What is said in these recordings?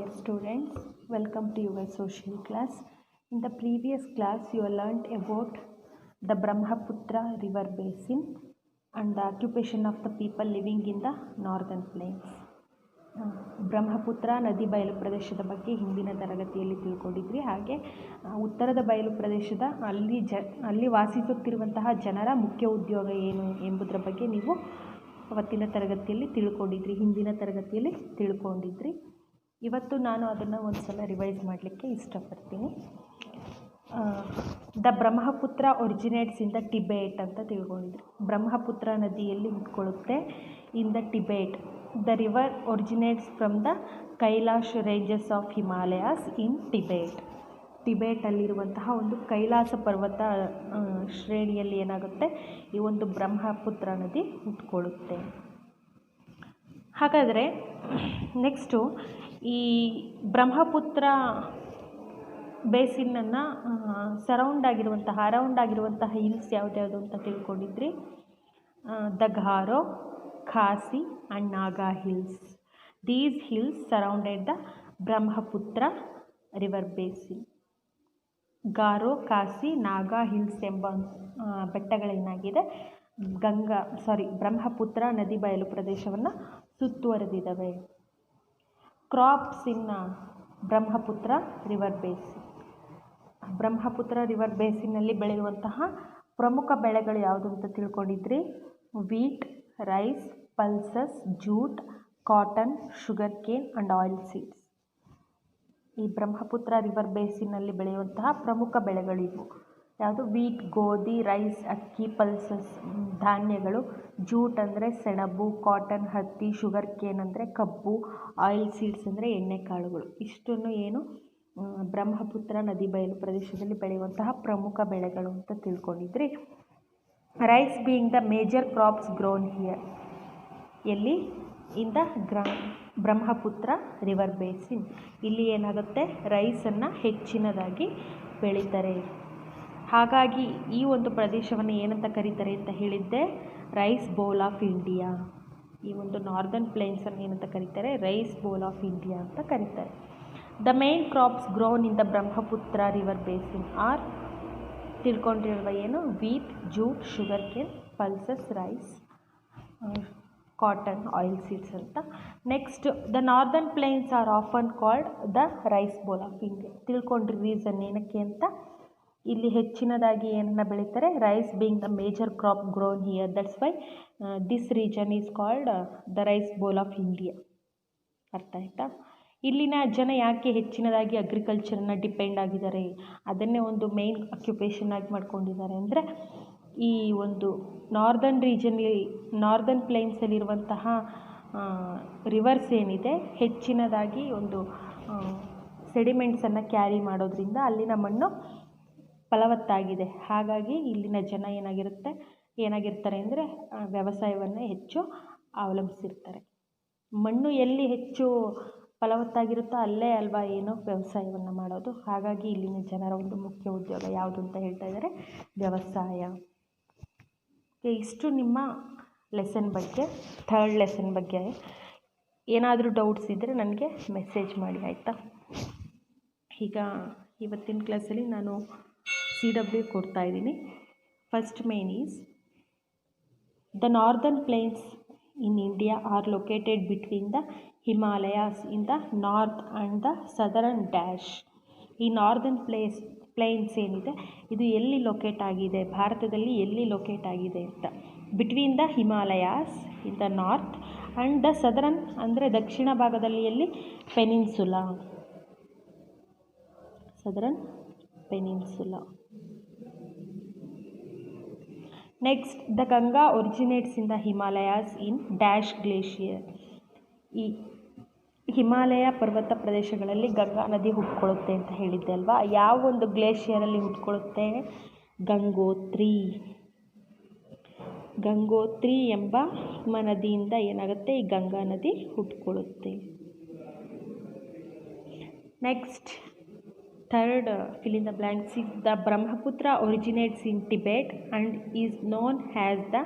dear students, welcome to your social class. In the previous class you learnt about the Brahmaputra river basin and the occupation of the people living in the northern plains. Brahmaputra ನದಿ ಬಯಲು ಪ್ರದೇಶದ ಬಗ್ಗೆ ಹಿಂದಿನ ತರಗತಿಯಲ್ಲಿ ತಿಳ್ಕೊಂಡಿದ್ರಿ. ಹಾಗೆ ಉತ್ತರದ ಬಯಲು ಪ್ರದೇಶದ ಅಲ್ಲಿ ವಾಸಿಸುತ್ತಿರುವಂತಹ ಜನರ ಮುಖ್ಯ ಉದ್ಯೋಗ ಏನು ಎಂಬುದರ ಬಗ್ಗೆ ನೀವು ಅವತ್ತಿನ ತರಗತಿಯಲ್ಲಿ ತಿಳ್ಕೊಂಡಿದ್ರಿ, ಹಿಂದಿನ ತರಗತಿಯಲ್ಲಿ ತಿಳ್ಕೊಂಡಿದ್ರಿ. ಇವತ್ತು ನಾನು ಅದನ್ನು ಒಂದು ಸಲ ರಿವೈಸ್ ಮಾಡಲಿಕ್ಕೆ ಇಷ್ಟಪಡ್ತೀನಿ. The Brahmaputra originates in the Tibet ಅಂತ ತಿಳ್ಕೊಂಡಿದ್ರಿ. ಬ್ರಹ್ಮಪುತ್ರ ನದಿಯಲ್ಲಿ ಹುಟ್ಕೊಳ್ಳುತ್ತೆ in the Tibet. The river originates from the Kailash ranges of Himalayas in Tibet. ಟಿಬೇಟಲ್ಲಿರುವಂತಹ ಒಂದು ಕೈಲಾಸ ಪರ್ವತ ಶ್ರೇಣಿಯಲ್ಲಿ ಏನಾಗುತ್ತೆ, ಈ ಒಂದು ಬ್ರಹ್ಮಪುತ್ರ ನದಿ ಹುಟ್ಕೊಳ್ಳುತ್ತೆ. ಹಾಗಾದರೆ ನೆಕ್ಸ್ಟು ಈ ಬ್ರಹ್ಮಪುತ್ರ ಬೇಸಿನನ್ನು ಅರೌಂಡ್ ಆಗಿರುವಂತಹ ಹಿಲ್ಸ್ ಯಾವ್ದ್ಯಾವುದು ಅಂತ ತಿಳ್ಕೊಂಡಿದ್ರಿ. The Garo, Khasi and Naga hills. These hills surrounded the Brahmaputra river basin. Garo, Khasi, Naga hills ಎಂಬ ಬೆಟ್ಟಗಳೇನಾಗಿದೆ ಬ್ರಹ್ಮಪುತ್ರ ನದಿ ಬಯಲು ಪ್ರದೇಶವನ್ನು ಸುತ್ತುವರೆದಿದ್ದಾವೆ. Crops in Brahmaputra river basin. Brahmaputra river ಬೇಸಿನಲ್ಲಿ ಬೆಳೆಯುವಂತಹ ಪ್ರಮುಖ ಬೆಳೆಗಳು ಯಾವುದು ಅಂತ ತಿಳ್ಕೊಂಡಿದ್ರಿ. Wheat, rice, pulses, jute, cotton, sugarcane and oil seeds. ಈ ಬ್ರಹ್ಮಪುತ್ರ ರಿವರ್ ಬೇಸಿನಲ್ಲಿ ಬೆಳೆಯುವಂತಹ ಪ್ರಮುಖ ಬೆಳೆಗಳಿವು ಯಾವುದು? ವೀಟ್, ಗೋಧಿ, ರೈಸ್, ಅಕ್ಕಿ, ಪಲ್ಸಸ್ ಧಾನ್ಯಗಳು, ಜೂಟ್ ಅಂದರೆ ಸೆಣಬು, ಕಾಟನ್ ಹತ್ತಿ, ಶುಗರ್ ಕೇನ್ ಅಂದರೆ ಕಬ್ಬು, ಆಯಿಲ್ ಸೀಡ್ಸ್ ಅಂದರೆ ಎಣ್ಣೆಕಾಳುಗಳು. ಇಷ್ಟನ್ನು ಏನು ಬ್ರಹ್ಮಪುತ್ರ ನದಿ ಬಯಲು ಪ್ರದೇಶದಲ್ಲಿ ಬೆಳೆಯುವಂತಹ ಪ್ರಮುಖ ಬೆಳೆಗಳು ಅಂತ ತಿಳ್ಕೊಂಡಿದ್ರಿ. Rice being the major crops grown here. ಎಲ್ಲಿ? In the Brahmaputra river basin. ಇಲ್ಲಿ ಏನಾಗುತ್ತೆ, ರೈಸನ್ನು ಹೆಚ್ಚಿನದಾಗಿ ಬೆಳೀತಾರೆ. ಹಾಗಾಗಿ ಈ ಒಂದು ಪ್ರದೇಶವನ್ನು ಏನಂತ ಕರೀತಾರೆ ಅಂತ ಹೇಳಿದ್ದೆ, ರೈಸ್ ಬೌಲ್ ಆಫ್ ಇಂಡಿಯಾ. ಈ ಒಂದು ನಾರ್ದರ್ನ್ ಪ್ಲೇನ್ಸನ್ನು ಏನಂತ ಕರೀತಾರೆ? ರೈಸ್ ಬೌಲ್ ಆಫ್ ಇಂಡಿಯಾ ಅಂತ ಕರೀತಾರೆ. The main crops grown in the Brahmaputra river basin are ತಿಳ್ಕೊಂಡಿರುವ ಏನು? Wheat, jute, sugar cane, pulses, rice, cotton, oil seeds ಅಂತ. Next, the northern plains are often called the rice bowl of India. ತಿಳ್ಕೊಂಡ್ರಿ reason ಏನಕ್ಕೆ ಅಂತ. ಇಲ್ಲಿ ಹೆಚ್ಚಿನದಾಗಿ ಏನನ್ನು ಬೆಳೀತಾರೆ? Rice being the major crop grown here, that's why this region is called the rice bowl of India. ಅರ್ಥ ಆಯ್ತಾ? ಇಲ್ಲಿನ ಜನ ಯಾಕೆ ಹೆಚ್ಚಿನದಾಗಿ ಅಗ್ರಿಕಲ್ಚರನ್ನ ಡಿಪೆಂಡ್ ಆಗಿದ್ದಾರೆ, ಅದನ್ನೇ ಒಂದು ಮೇನ್ ಅಕ್ಯುಪೇಷನ್ ಆಗಿ ಮಾಡ್ಕೊಂಡಿದ್ದಾರೆ ಅಂದರೆ, ಈ ಒಂದು ನಾರ್ದರ್ನ್ ಪ್ಲೇನ್ಸಲ್ಲಿರುವಂತಹ ರಿವರ್ಸ್ ಏನಿದೆ ಹೆಚ್ಚಿನದಾಗಿ ಒಂದು ಸೆಡಿಮೆಂಟ್ಸನ್ನು ಕ್ಯಾರಿ ಮಾಡೋದ್ರಿಂದ ಅಲ್ಲಿನ ಮಣ್ಣು ಫಲವತ್ತಾಗಿದೆ. ಹಾಗಾಗಿ ಇಲ್ಲಿನ ಜನ ಏನಾಗಿರ್ತಾರೆ ಅಂದರೆ ವ್ಯವಸಾಯವನ್ನು ಹೆಚ್ಚು ಅವಲಂಬಿಸಿರ್ತಾರೆ. ಮಣ್ಣು ಎಲ್ಲಿ ಹೆಚ್ಚು ಫಲವತ್ತಾಗಿರುತ್ತೋ ಅಲ್ಲೇ ಅಲ್ವಾ ಏನು ವ್ಯವಸಾಯವನ್ನು ಮಾಡೋದು. ಹಾಗಾಗಿ ಇಲ್ಲಿನ ಜನರ ಒಂದು ಮುಖ್ಯ ಉದ್ಯೋಗ ಯಾವುದು ಅಂತ ಹೇಳ್ತಾ ಇದ್ದಾರೆ? ವ್ಯವಸಾಯ. ಇಷ್ಟು ನಿಮ್ಮ ಲೆಸನ್ ಬಗ್ಗೆ, ಥರ್ಡ್ ಲೆಸನ್ ಬಗ್ಗೆ. ಏನಾದರೂ ಡೌಟ್ಸ್ ಇದ್ದರೆ ನನಗೆ ಮೆಸೇಜ್ ಮಾಡಿ, ಆಯಿತಾ? ಈಗ ಇವತ್ತಿನ ಕ್ಲಾಸಲ್ಲಿ ನಾನು CW ಕೊಡ್ತಾ ಇದ್ದೀನಿ. First main is the northern plains in India are located between the Himalayas in the north and the southern dash. ಈ ನಾರ್ದರ್ನ್ ಪ್ಲೇನ್ಸ್ ಏನಿದೆ ಇದು ಎಲ್ಲಿ ಲೊಕೇಟ್ ಆಗಿದೆ, ಭಾರತದಲ್ಲಿ ಎಲ್ಲಿ ಲೊಕೇಟ್ ಆಗಿದೆ ಅಂತ. Between the Himalayas in the north and the southern ಅಂದರೆ ದಕ್ಷಿಣ ಭಾಗದಲ್ಲಿ ಎಲ್ಲಿ? Peninsula, southern peninsula. Next, the Ganga originates in the Himalayas in dash glacier. ಈ ಹಿಮಾಲಯ ಪರ್ವತ ಪ್ರದೇಶಗಳಲ್ಲಿ ಗಂಗಾ ನದಿ ಹುಟ್ಕೊಳ್ಳುತ್ತೆ ಅಂತ ಹೇಳಿದ್ದೆ ಅಲ್ವಾ? ಯಾವ ಒಂದು ಗ್ಲೇಷಿಯರಲ್ಲಿ ಹುಟ್ಕೊಳ್ಳುತ್ತೆ? ಗಂಗೋತ್ರಿ ಎಂಬ ಹಿಮ ನದಿಯಿಂದ ಏನಾಗುತ್ತೆ, ಈ ಗಂಗಾ ನದಿ ಹುಟ್ಕೊಳ್ಳುತ್ತೆ. Next, third fill in the blanks is the Brahmaputra originates in Tibet and is known as the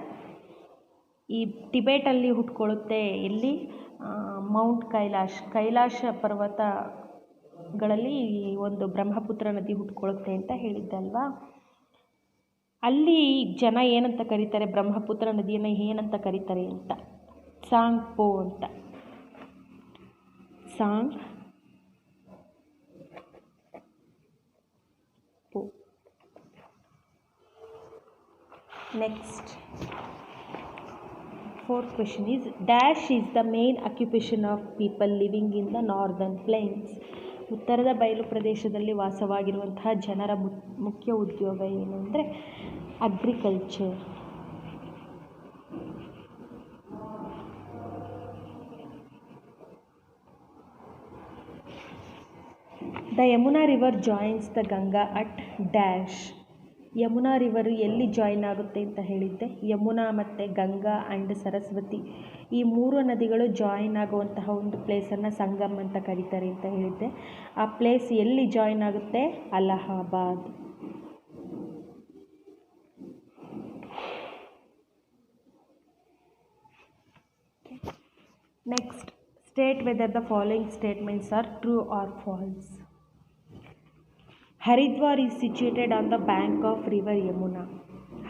ಈ ಟಿಬೇಟಲ್ಲಿ ಹುಟ್ಕೊಳ್ಳುತ್ತೆ. ಎಲ್ಲಿ? ಮೌಂಟ್ ಕೈಲಾಶ ಪರ್ವತಗಳಲ್ಲಿ ಈ ಒಂದು ಬ್ರಹ್ಮಪುತ್ರ ನದಿ ಹುಟ್ಕೊಳ್ಳುತ್ತೆ ಅಂತ ಹೇಳಿದ್ದೆ ಅಲ್ವಾ. ಅಲ್ಲಿ ಜನ ಏನಂತ ಕರೀತಾರೆ, ಬ್ರಹ್ಮಪುತ್ರ ನದಿಯನ್ನು ಏನಂತ ಕರೀತಾರೆ ಅಂತ? ಸಾಂಗ್ ಪೋ ಅಂತ. ಸಾಂಗ್ ಪೋ. Next, fourth question is, dash is the main occupation of people living in the northern plains. ಉತ್ತರದ ಬಯಲು ಪ್ರದೇಶದಲ್ಲಿ ವಾಸವಾಗಿರುವಂತಹ ಜನರ ಮುಖ್ಯ ಉದ್ಯೋಗ ಏನು ಅಂದರೆ agriculture. The Yamuna river joins the Ganga at dash. Yamuna river ಎಲ್ಲಿ ಜಾಯಿನ್ ಆಗುತ್ತೆ ಅಂತ ಹೇಳಿದ್ದೆ? ಯಮುನಾ ಮತ್ತು ಗಂಗಾ ಆ್ಯಂಡ್ ಸರಸ್ವತಿ ಈ ಮೂರು ನದಿಗಳು ಜಾಯಿನ್ ಆಗುವಂತಹ ಒಂದು ಪ್ಲೇಸನ್ನು ಸಂಗಮ್ ಅಂತ ಕರೀತಾರೆ ಅಂತ ಹೇಳಿದ್ದೆ. ಆ ಪ್ಲೇಸ್ ಎಲ್ಲಿ ಜಾಯಿನ್ ಆಗುತ್ತೆ? Allahabad. Next, state whether the following statements are true or false. Haridwar is situated on the bank of river Yamuna.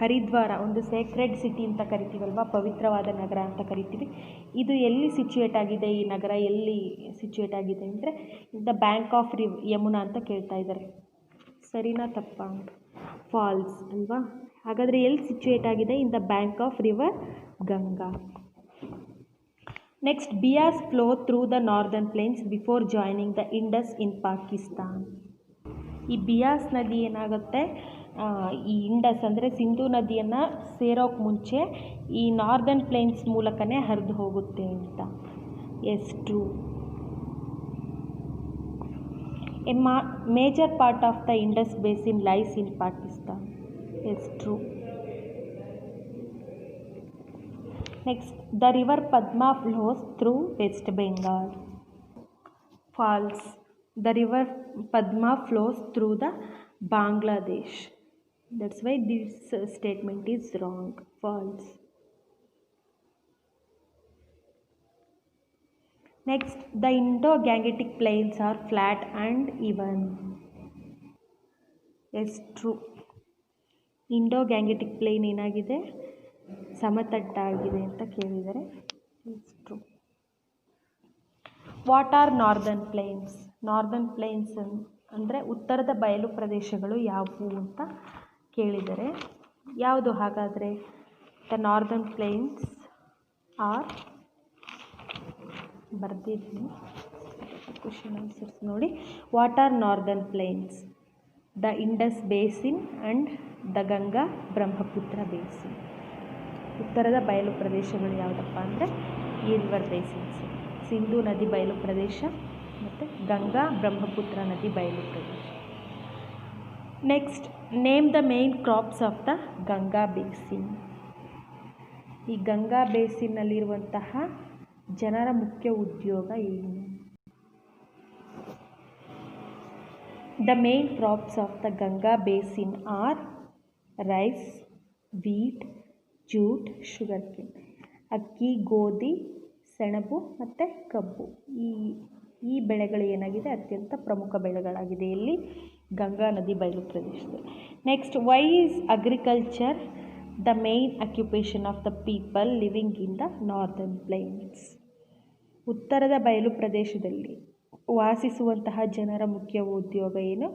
Haridwar ಒಂದು ಸೇಕ್ರೆಡ್ ಸಿಟಿ ಅಂತ ಕರಿತೀವಲ್ವ, ಪವಿತ್ರವಾದ ನಗರ ಅಂತ ಕರಿತೀವಿ. ಇದು ಎಲ್ಲಿ ಸಿಚುಯೇಟ್ ಆಗಿದೆ? ಈ ನಗರ ಎಲ್ಲಿ ಸಿಚುಯೇಟ್ ಆಗಿದೆ ಅಂದರೆ ದ ಬ್ಯಾಂಕ್ ಆಫ್ ಯಮುನಾ ಅಂತ ಕೇಳ್ತಾ ಇದ್ದಾರೆ. ಸರಿನಾ ತಪ್ಪಾ? ಫಾಲ್ಸ್ ಅಲ್ವಾ. ಹಾಗಾದರೆ ಎಲ್ಲಿ ಸಿಚುಯೇಟ್ ಆಗಿದೆ? In the bank of river Ganga. Next, Beas flow through the northern plains before joining the Indus in Pakistan. ಈ ಬಿಯಾಸ್ ನದಿ ಏನಾಗುತ್ತೆ, ಈ ಇಂಡಸ್ ಅಂದರೆ ಸಿಂಧೂ ನದಿಯನ್ನು ಸೇರೋಕ್ಕೆ ಮುಂಚೆ ಈ ನಾರ್ದರ್ನ್ ಪ್ಲೇನ್ಸ್ ಮೂಲಕನೇ ಹರಿದು ಹೋಗುತ್ತೆ ಅಂತ. Yes, true. A major part of the Indus basin lies in Pakistan. Yes, true. Next, the river Padma flows through West Bengal. False. The river Padma flows through the Bangladesh. That's why this statement is wrong. False. Next, the Indo-Gangetic plains are flat and even. Yes, true. Indo-Gangetic plain ಏನಾಗಿದೆ? ಸಮತಟ್ಟಾಗಿದೆ ಅಂತ ಕೇಳಿದರೆ. Yes, true. What are northern plains? Northern plains ಅಂದರೆ ಉತ್ತರದ ಬಯಲು ಪ್ರದೇಶಗಳು ಯಾವುವು ಅಂತ ಕೇಳಿದರೆ ಯಾವುದು ಹಾಗಾದರೆ? ದ ನಾರ್ದರ್ನ್ ಪ್ಲೇನ್ಸ್ ಆರ್, ಬರ್ದಿದ್ದೀನಿ ಕ್ವಶನ್ ಆನ್ಸರ್ಸ್ ನೋಡಿ. What are northern plains? The Indus basin and the Ganga Brahmaputra basin. ಉತ್ತರದ ಬಯಲು ಪ್ರದೇಶಗಳು ಯಾವುದಪ್ಪ ಅಂದರೆ ಈ ರಿವರ್ ಬೇಸಿನ್ಸ್, ಸಿಂಧೂ ನದಿ ಬಯಲು ಪ್ರದೇಶ ಮತ್ತು ಗಂಗಾ ಬ್ರಹ್ಮಪುತ್ರ ನದಿ ಬಯಲು ಪ್ರದೇಶ. Next, name the main crops of the Ganga basin. ಈ ಗಂಗಾ ಬೇಸಿನ್ನಲ್ಲಿರುವಂತಹ ಜನರ ಮುಖ್ಯ ಉದ್ಯೋಗ ಏನು? The main crops of the Ganga basin are rice, wheat, jute, sugar cane. ಅಕ್ಕಿ, ಗೋಧಿ, ಸೆಣಬು ಮತ್ತು ಕಬ್ಬು ಈ ಬೆಳೆಗಳು ಏನಾಗಿದೆ? ಅತ್ಯಂತ ಪ್ರಮುಖ ಬೆಳೆಗಳಾಗಿದೆ ಇಲ್ಲಿ ಗಂಗಾ ನದಿ ಬಯಲು ಪ್ರದೇಶದಲ್ಲಿ. Next, why is agriculture the main occupation of the people living in the northern plains. ಉತ್ತರದ ಬಯಲು ಪ್ರದೇಶದಲ್ಲಿ ವಾಸಿಸುವಂತಹ ಜನರ ಮುಖ್ಯ ಉದ್ಯೋಗ ಏನು?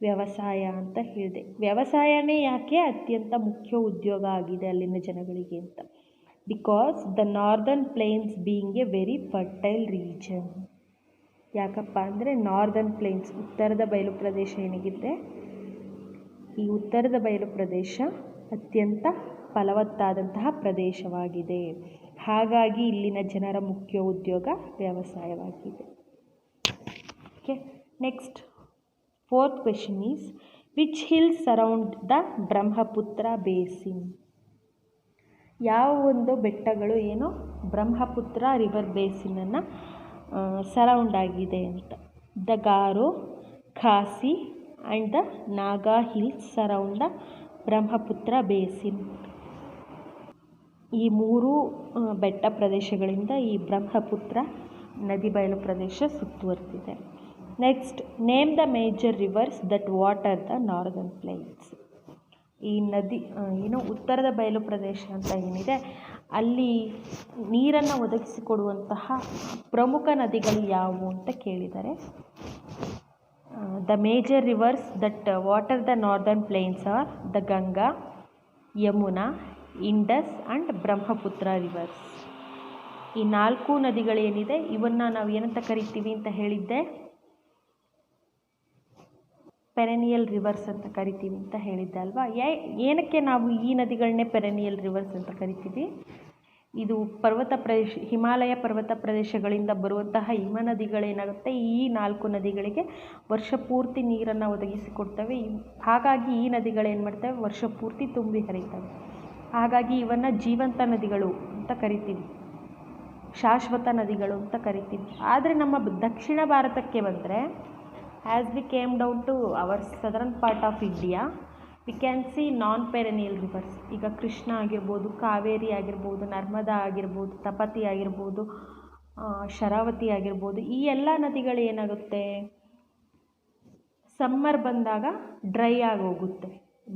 ವ್ಯವಸಾಯ ಅಂತ ಹೇಳಿದೆ. ವ್ಯವಸಾಯನೇ ಯಾಕೆ ಅತ್ಯಂತ ಮುಖ್ಯ ಉದ್ಯೋಗ ಆಗಿದೆ ಅಲ್ಲಿನ ಜನಗಳಿಗೆ ಅಂತ? Because the northern plains being a very fertile region. ಯಾಕಪ್ಪ ಅಂದರೆ ನಾರ್ದರ್ನ್ ಪ್ಲೇನ್ಸ್ ಉತ್ತರದ ಬಯಲು ಪ್ರದೇಶ ಏನಾಗಿದೆ? ಈ ಉತ್ತರದ ಬಯಲು ಪ್ರದೇಶ ಅತ್ಯಂತ ಫಲವತ್ತಾದಂತಹ ಪ್ರದೇಶವಾಗಿದೆ. ಹಾಗಾಗಿ ಇಲ್ಲಿನ ಜನರ ಮುಖ್ಯ ಉದ್ಯೋಗ ವ್ಯವಸಾಯವಾಗಿದೆ. Okay. Next, fourth question is, which hills surround the Brahmaputra basin. ಯಾವ ಒಂದು ಬೆಟ್ಟಗಳು ಏನು ಬ್ರಹ್ಮಪುತ್ರ ರಿವರ್ ಬೇಸಿನನ್ನು ಸರೌಂಡ್ ಆಗಿದೆ ಅಂತ? The Garo, Khasi and the Naga hills surround the Brahmaputra basin. ಈ ಮೂರು ಬೆಟ್ಟ ಪ್ರದೇಶಗಳಿಂದ ಈ ಬ್ರಹ್ಮಪುತ್ರ ನದಿ ಬಯಲು ಪ್ರದೇಶ ಸುತ್ತುವರೆದಿದೆ. Next, name the major rivers that water the northern plains. ಈ ನದಿ ಉತ್ತರದ ಬಯಲು ಪ್ರದೇಶ ಅಂತ ಏನಿದೆ ಅಲ್ಲಿ ನೀರನ್ನು ಒದಗಿಸಿಕೊಡುವಂತಹ ಪ್ರಮುಖ ನದಿಗಳು ಯಾವುವು ಅಂತ ಕೇಳಿದ್ದಾರೆ. The major rivers that water the northern plains are the Ganga, Yamuna, Indus and Brahmaputra rivers. ಈ 4 ನದಿಗಳೇನಿದೆ ಇವನ್ನು ನಾವು ಏನಂತ ಕರಿತೀವಿ ಅಂತ ಹೇಳಿದ್ದೆ, ಪೆರೆನಿಯಲ್ ರಿವರ್ಸ್ ಅಂತ ಕರಿತೀವಿ ಅಂತ ಹೇಳಿದ್ದೆ ಅಲ್ವಾ. ಏನಕ್ಕೆ ನಾವು ಈ ನದಿಗಳನ್ನೇ ಪೆರೆನಿಯಲ್ ರಿವರ್ಸ್ ಅಂತ ಕರಿತೀವಿ? ಇದು ಹಿಮಾಲಯ ಪರ್ವತ ಪ್ರದೇಶಗಳಿಂದ ಬರುವಂತಹ ಹಿಮ ನದಿಗಳೇನಾಗುತ್ತೆ ಈ 4 ನದಿಗಳಿಗೆ ವರ್ಷ ಪೂರ್ತಿ ನೀರನ್ನು ಒದಗಿಸಿಕೊಡ್ತವೆ. ಹಾಗಾಗಿ ಈ ನದಿಗಳೇನು ಮಾಡ್ತವೆ, ವರ್ಷ ಪೂರ್ತಿ ತುಂಬಿ ಹರಿತವೆ. ಹಾಗಾಗಿ ಇವನ್ನು ಜೀವಂತ ನದಿಗಳು ಅಂತ ಕರಿತೀವಿ, ಶಾಶ್ವತ ನದಿಗಳು ಅಂತ ಕರಿತೀವಿ. ಆದರೆ ನಮ್ಮ ದಕ್ಷಿಣ ಭಾರತಕ್ಕೆ ಬಂದರೆ, as we came down to our southern part of India, we can see non perennial rivers. ಈಗ ಕೃಷ್ಣ ಆಗಿರ್ಬೋದು, ಕಾವೇರಿ ಆಗಿರ್ಬೋದು, ನರ್ಮದಾ ಆಗಿರ್ಬೋದು, ತಪತಿ ಆಗಿರ್ಬೋದು, ಶರಾವತಿ ಆಗಿರ್ಬೋದು, ಈ ಎಲ್ಲ ನದಿಗಳು ಏನಾಗುತ್ತೆ, ಸಮ್ಮರ್ ಬಂದಾಗ ಡ್ರೈ ಆಗಿ ಹೋಗುತ್ತೆ,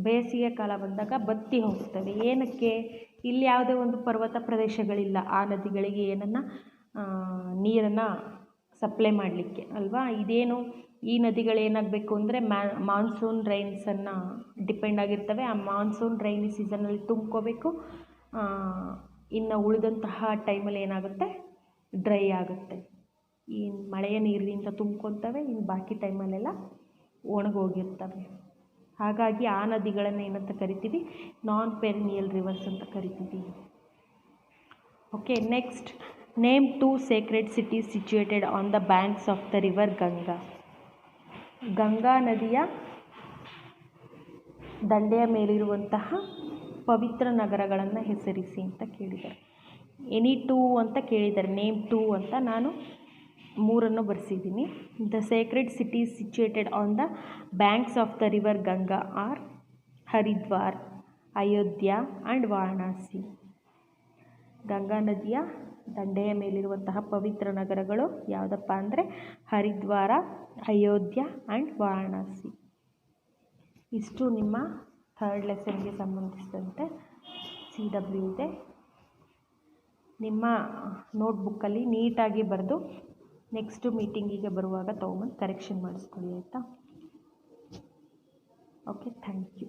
ಬೇಸಿಗೆ ಕಾಲ ಬಂದಾಗ ಬತ್ತಿ ಹೋಗ್ತವೆ. ಏನಕ್ಕೆ? ಇಲ್ಲಿ ಯಾವುದೇ ಒಂದು ಪರ್ವತ ಪ್ರದೇಶಗಳಿಲ್ಲ ಆ ನದಿಗಳಿಗೆ ನೀರನ್ನು ಸಪ್ಲೈ ಮಾಡಲಿಕ್ಕೆ ಅಲ್ವಾ. ಇದೇನು ಈ ನದಿಗಳೇನಾಗಬೇಕು ಅಂದರೆ ಮಾನ್ಸೂನ್ ರೈನ್ಸನ್ನು ಡಿಪೆಂಡ್ ಆಗಿರ್ತವೆ. ಆ ಮಾನ್ಸೂನ್ ರೈನಿ ಸೀಸನಲ್ಲಿ ತುಂಬ್ಕೋಬೇಕು. ಇನ್ನು ಉಳಿದಂತಹ ಟೈಮಲ್ಲಿ ಏನಾಗುತ್ತೆ, ಡ್ರೈ ಆಗುತ್ತೆ. ಈ ಮಳೆಯ ನೀರಿನಿಂದ ತುಂಬ್ಕೊತವೆ, ಇನ್ನು ಬಾಕಿ ಟೈಮಲ್ಲೆಲ್ಲ ಒಣಗೋಗಿರ್ತವೆ. ಹಾಗಾಗಿ ಆ ನದಿಗಳನ್ನು ಏನಂತ ಕರಿತೀವಿ, ನಾನ್ ಪೆರಿನಿಯಲ್ ರಿವರ್ಸ್ ಅಂತ ಕರಿತೀವಿ. Okay, next, name 2 Sacred cities situated on the banks of the river Ganga. Ganga ನದಿಯ ದಂಡೆಯ ಮೇಲಿರುವಂತಹ ಪವಿತ್ರ ನಗರಗಳನ್ನು ಹೆಸರಿಸಿ ಅಂತ ಕೇಳಿದ್ದಾರೆ. ಎನಿ 2 ಅಂತ ಕೇಳಿದ್ದಾರೆ, ನೇಮ್ 2 ಅಂತ. ನಾನು 3 ಬರೆಸಿದ್ದೀನಿ. The sacred cities situated on the banks of the river Ganga are Haridwar, Ayodhya and Varanasi. Ganga ನದಿಯ ದಂಡೆಯ ಮೇಲಿರುವಂತಹ ಪವಿತ್ರ ನಗರಗಳು ಯಾವುದಪ್ಪ ಅಂದರೆ ಹರಿದ್ವಾರ, ಅಯೋಧ್ಯ ಆ್ಯಂಡ್ ವಾರಣಾಸಿ. ಇಷ್ಟು ನಿಮ್ಮ 3rd ಲೆಸನ್ಗೆ ಸಂಬಂಧಿಸಿದಂತೆ CW ಇದೆ. ನಿಮ್ಮ ನೋಟ್ಬುಕ್ಕಲ್ಲಿ ನೀಟಾಗಿ ಬರೆದು ನೆಕ್ಸ್ಟು ಮೀಟಿಂಗಿಗೆ ಬರುವಾಗ ತೊಗೊಂಬಂದು ಕರೆಕ್ಷನ್ ಮಾಡಿಸ್ಕೊಳ್ಳಿ, ಆಯಿತಾ? Okay, thank you.